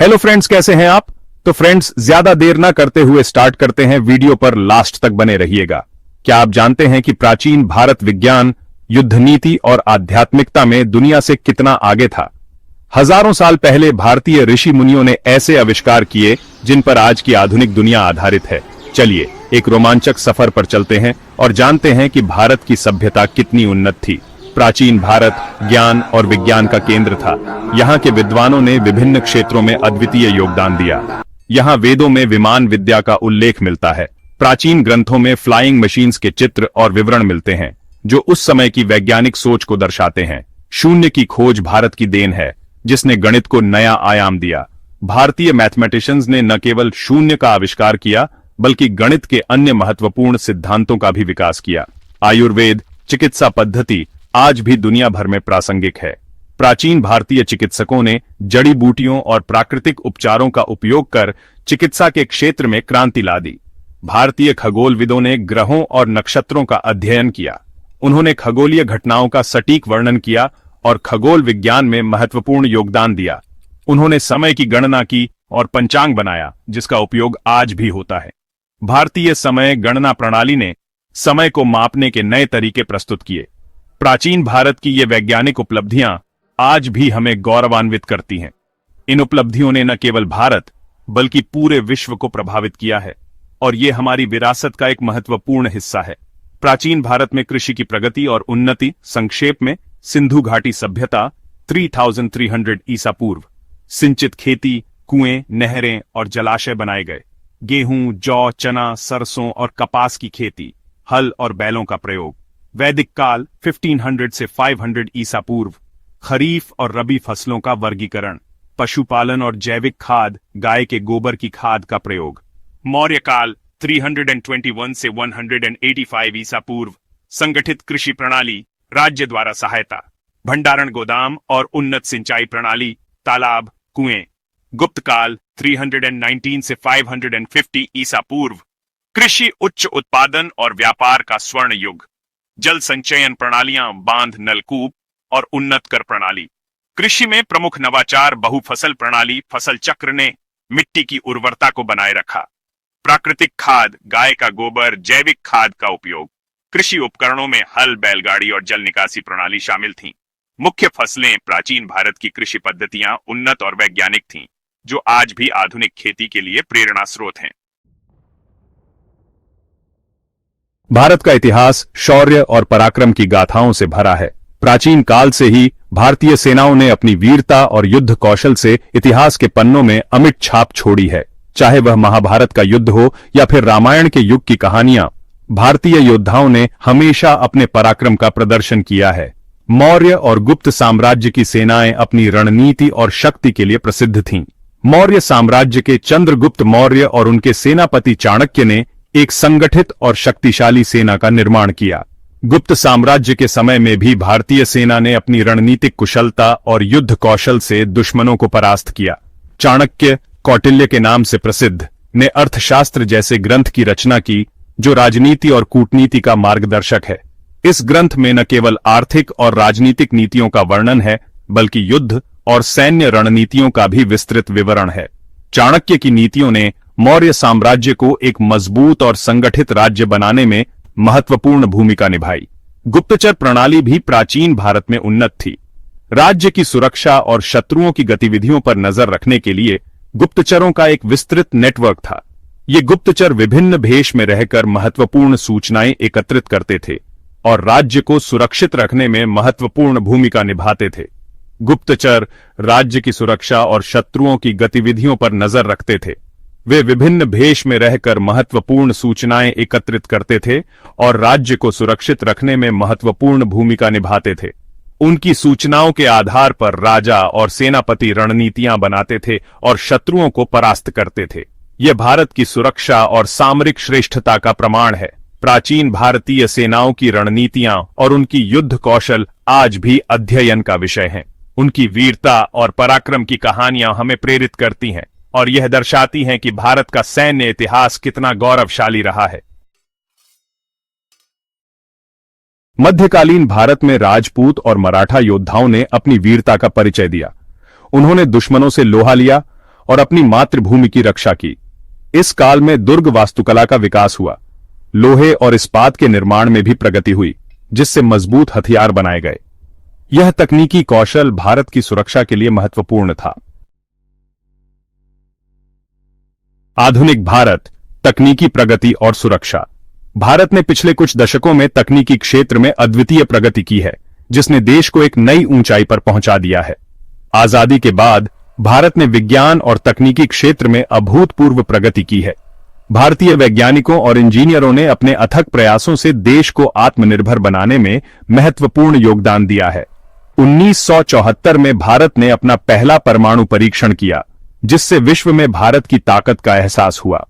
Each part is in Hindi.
हेलो फ्रेंड्स, कैसे हैं आप? तो फ्रेंड्स, ज्यादा देर ना करते हुए स्टार्ट करते हैं। वीडियो पर लास्ट तक बने रहिएगा। क्या आप जानते हैं कि प्राचीन भारत विज्ञान, युद्ध नीति और आध्यात्मिकता में दुनिया से कितना आगे था? हजारों साल पहले भारतीय ऋषि मुनियों ने ऐसे आविष्कार किए जिन पर आज की आधुनिक दुनिया आधारित है। चलिए एक रोमांचक सफर पर चलते हैं और जानते हैं कि भारत की सभ्यता कितनी उन्नत थी। प्राचीन भारत ज्ञान और विज्ञान का केंद्र था। यहाँ के विद्वानों ने विभिन्न क्षेत्रों में अद्वितीय योगदान दिया। यहाँ वेदों में विमान विद्या का उल्लेख मिलता है। प्राचीन ग्रंथों में फ्लाइंग मशीन्स के चित्र और विवरण मिलते हैं जो उस समय की वैज्ञानिक सोच को दर्शाते हैं। शून्य की खोज भारत की देन है, जिसने गणित को नया आयाम दिया। भारतीय मैथमेटिशियंस ने न केवल शून्य का आविष्कार किया, बल्कि गणित के अन्य महत्वपूर्ण सिद्धांतों का भी विकास किया। आयुर्वेद चिकित्सा पद्धति आज भी दुनिया भर में प्रासंगिक है। प्राचीन भारतीय चिकित्सकों ने जड़ी बूटियों और प्राकृतिक उपचारों का उपयोग कर चिकित्सा के क्षेत्र में क्रांति ला दी। भारतीय खगोलविदों ने ग्रहों और नक्षत्रों का अध्ययन किया। उन्होंने खगोलीय घटनाओं का सटीक वर्णन किया और खगोल विज्ञान में महत्वपूर्ण योगदान दिया। उन्होंने समय की गणना की और पंचांग बनाया, जिसका उपयोग आज भी होता है। भारतीय समय गणना प्रणाली ने समय को मापने के नए तरीके प्रस्तुत किए। प्राचीन भारत की ये वैज्ञानिक उपलब्धियां आज भी हमें गौरवान्वित करती हैं। इन उपलब्धियों ने न केवल भारत बल्कि पूरे विश्व को प्रभावित किया है और ये हमारी विरासत का एक महत्वपूर्ण हिस्सा है। प्राचीन भारत में कृषि की प्रगति और उन्नति संक्षेप में सिंधु घाटी सभ्यता 3300 ईसा पूर्व। सिंचित खेती, कुएं, नहरें और जलाशय बनाए गए। गेहूं, जौ, चना, सरसों और कपास की खेती, हल और बैलों का प्रयोग। वैदिक काल 1500 से 500 ईसा पूर्व। खरीफ और रबी फसलों का वर्गीकरण, पशुपालन और जैविक खाद, गाय के गोबर की खाद का प्रयोग। मौर्य काल 321 से 185 ईसा पूर्व। संगठित कृषि प्रणाली, राज्य द्वारा सहायता, भंडारण गोदाम और उन्नत सिंचाई प्रणाली, तालाब, कुएं। गुप्त काल 319 से 550 ईसा पूर्व। कृषि उच्च उत्पादन और व्यापार का स्वर्ण युग। जल संचयन प्रणालियां, बांध, नलकूप और उन्नत कर प्रणाली। कृषि में प्रमुख नवाचार बहुफसल प्रणाली, फसल चक्र ने मिट्टी की उर्वरता को बनाए रखा। प्राकृतिक खाद, गाय का गोबर, जैविक खाद का उपयोग। कृषि उपकरणों में हल, बैलगाड़ी और जल निकासी प्रणाली शामिल थीं। मुख्य फसलें, प्राचीन भारत की कृषि पद्धतियां उन्नत और वैज्ञानिक थीं, जो आज भी आधुनिक खेती के लिए प्रेरणा स्रोत हैं। भारत का इतिहास शौर्य और पराक्रम की गाथाओं से भरा है। प्राचीन काल से ही भारतीय सेनाओं ने अपनी वीरता और युद्ध कौशल से इतिहास के पन्नों में अमिट छाप छोड़ी है। चाहे वह महाभारत का युद्ध हो या फिर रामायण के युग की कहानियां, भारतीय योद्धाओं ने हमेशा अपने पराक्रम का प्रदर्शन किया है। मौर्य और गुप्त साम्राज्य की सेनाएं अपनी रणनीति और शक्ति के लिए प्रसिद्ध थीं। मौर्य साम्राज्य के चंद्रगुप्त मौर्य और उनके सेनापति चाणक्य ने एक संगठित और शक्तिशाली सेना का निर्माण किया। गुप्त साम्राज्य के समय में भी भारतीय सेना ने अपनी रणनीतिक कुशलता और युद्ध कौशल से दुश्मनों को परास्त किया। चाणक्य, कौटिल्य के नाम से प्रसिद्ध, ने अर्थशास्त्र जैसे ग्रंथ की रचना की, जो राजनीति और कूटनीति का मार्गदर्शक है। इस ग्रंथ में न केवल आर्थिक और राजनीतिक नीतियों का वर्णन है, बल्कि युद्ध और सैन्य रणनीतियों का भी विस्तृत विवरण है। चाणक्य की नीतियों ने मौर्य साम्राज्य को एक मजबूत और संगठित राज्य बनाने में महत्वपूर्ण भूमिका निभाई। गुप्तचर प्रणाली भी प्राचीन भारत में उन्नत थी। राज्य की सुरक्षा और शत्रुओं की गतिविधियों पर नजर रखने के लिए गुप्तचरों का एक विस्तृत नेटवर्क था। ये गुप्तचर विभिन्न भेष में रहकर महत्वपूर्ण सूचनाएं एकत्रित करते थे और राज्य को सुरक्षित रखने में महत्वपूर्ण भूमिका निभाते थे। गुप्तचर राज्य की सुरक्षा और शत्रुओं की गतिविधियों पर नजर रखते थे। वे विभिन्न भेष में रहकर महत्वपूर्ण सूचनाएं एकत्रित करते थे और राज्य को सुरक्षित रखने में महत्वपूर्ण भूमिका निभाते थे। उनकी सूचनाओं के आधार पर राजा और सेनापति रणनीतियां बनाते थे और शत्रुओं को परास्त करते थे। यह भारत की सुरक्षा और सामरिक श्रेष्ठता का प्रमाण है। प्राचीन भारतीय सेनाओं की रणनीतियां और उनकी युद्ध कौशल आज भी अध्ययन का विषय हैं। उनकी वीरता और पराक्रम की कहानियां हमें प्रेरित करती हैं और यह दर्शाती हैं कि भारत का सैन्य इतिहास कितना गौरवशाली रहा है। मध्यकालीन भारत में राजपूत और मराठा योद्धाओं ने अपनी वीरता का परिचय दिया। उन्होंने दुश्मनों से लोहा लिया और अपनी मातृभूमि की रक्षा की। इस काल में दुर्ग वास्तुकला का विकास हुआ। लोहे और इस्पात के निर्माण में भी प्रगति हुई, जिससे मजबूत हथियार बनाए गए। यह तकनीकी कौशल भारत की सुरक्षा के लिए महत्वपूर्ण था। आधुनिक भारत, तकनीकी प्रगति और सुरक्षा। भारत ने पिछले कुछ दशकों में तकनीकी क्षेत्र में अद्वितीय प्रगति की है, जिसने देश को एक नई ऊंचाई पर पहुंचा दिया है। आजादी के बाद भारत ने विज्ञान और तकनीकी क्षेत्र में अभूतपूर्व प्रगति की है। भारतीय वैज्ञानिकों और इंजीनियरों ने अपने अथक प्रयासों से देश को आत्मनिर्भर बनाने में महत्वपूर्ण योगदान दिया है। 1974 में भारत ने अपना पहला परमाणु परीक्षण किया, जिससे विश्व में भारत की ताकत का एहसास हुआ।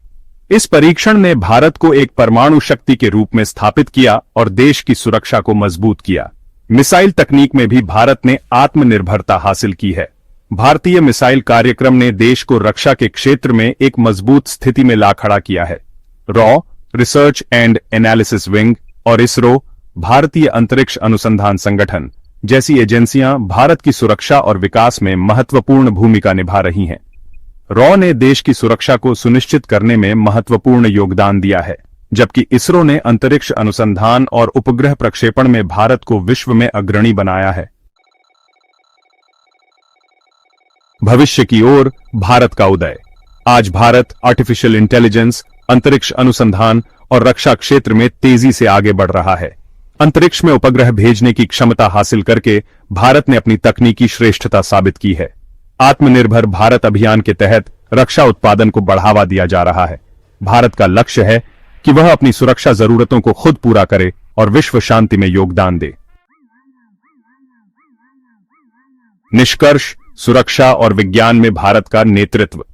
इस परीक्षण ने भारत को एक परमाणु शक्ति के रूप में स्थापित किया और देश की सुरक्षा को मजबूत किया। मिसाइल तकनीक में भी भारत ने आत्मनिर्भरता हासिल की है। भारतीय मिसाइल कार्यक्रम ने देश को रक्षा के क्षेत्र में एक मजबूत स्थिति में ला खड़ा किया है। Raw, research and analysis wing और इसरो, भारतीय अंतरिक्ष अनुसंधान संगठन जैसी एजेंसियां भारत की सुरक्षा और विकास में महत्वपूर्ण भूमिका निभा रही हैं। रॉ ने देश की सुरक्षा को सुनिश्चित करने में महत्वपूर्ण योगदान दिया है, जबकि इसरो ने अंतरिक्ष अनुसंधान और उपग्रह प्रक्षेपण में भारत को विश्व में अग्रणी बनाया है। भविष्य की ओर भारत का उदय। आज भारत आर्टिफिशियल इंटेलिजेंस, अंतरिक्ष अनुसंधान और रक्षा क्षेत्र में तेजी से आगे बढ़ रहा है। अंतरिक्ष में उपग्रह भेजने की क्षमता हासिल करके भारत ने अपनी तकनीकी श्रेष्ठता साबित की है। आत्मनिर्भर भारत अभियान के तहत रक्षा उत्पादन को बढ़ावा दिया जा रहा है। भारत का लक्ष्य है कि वह अपनी सुरक्षा जरूरतों को खुद पूरा करे और विश्व शांति में योगदान दे। निष्कर्ष, सुरक्षा और विज्ञान में भारत का नेतृत्व।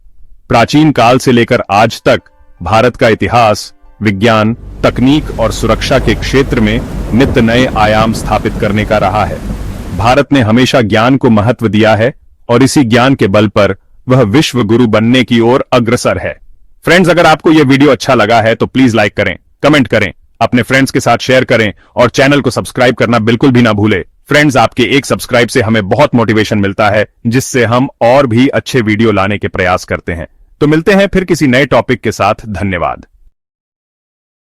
प्राचीन काल से लेकर आज तक भारत का इतिहास विज्ञान, तकनीक और सुरक्षा के क्षेत्र में नित्य नए आयाम स्थापित करने का रहा है। भारत ने हमेशा ज्ञान को महत्व दिया है और इसी ज्ञान के बल पर वह विश्व गुरु बनने की ओर अग्रसर है। फ्रेंड्स, अगर आपको यह वीडियो अच्छा लगा है तो प्लीज लाइक करें, कमेंट करें, अपने फ्रेंड्स के साथ शेयर करें और चैनल को सब्सक्राइब करना बिल्कुल भी ना भूलें। फ्रेंड्स, आपके एक सब्सक्राइब से हमें बहुत मोटिवेशन मिलता है, जिससे हम और भी अच्छे वीडियो लाने के प्रयास करते हैं। तो मिलते हैं फिर किसी नए टॉपिक के साथ। धन्यवाद।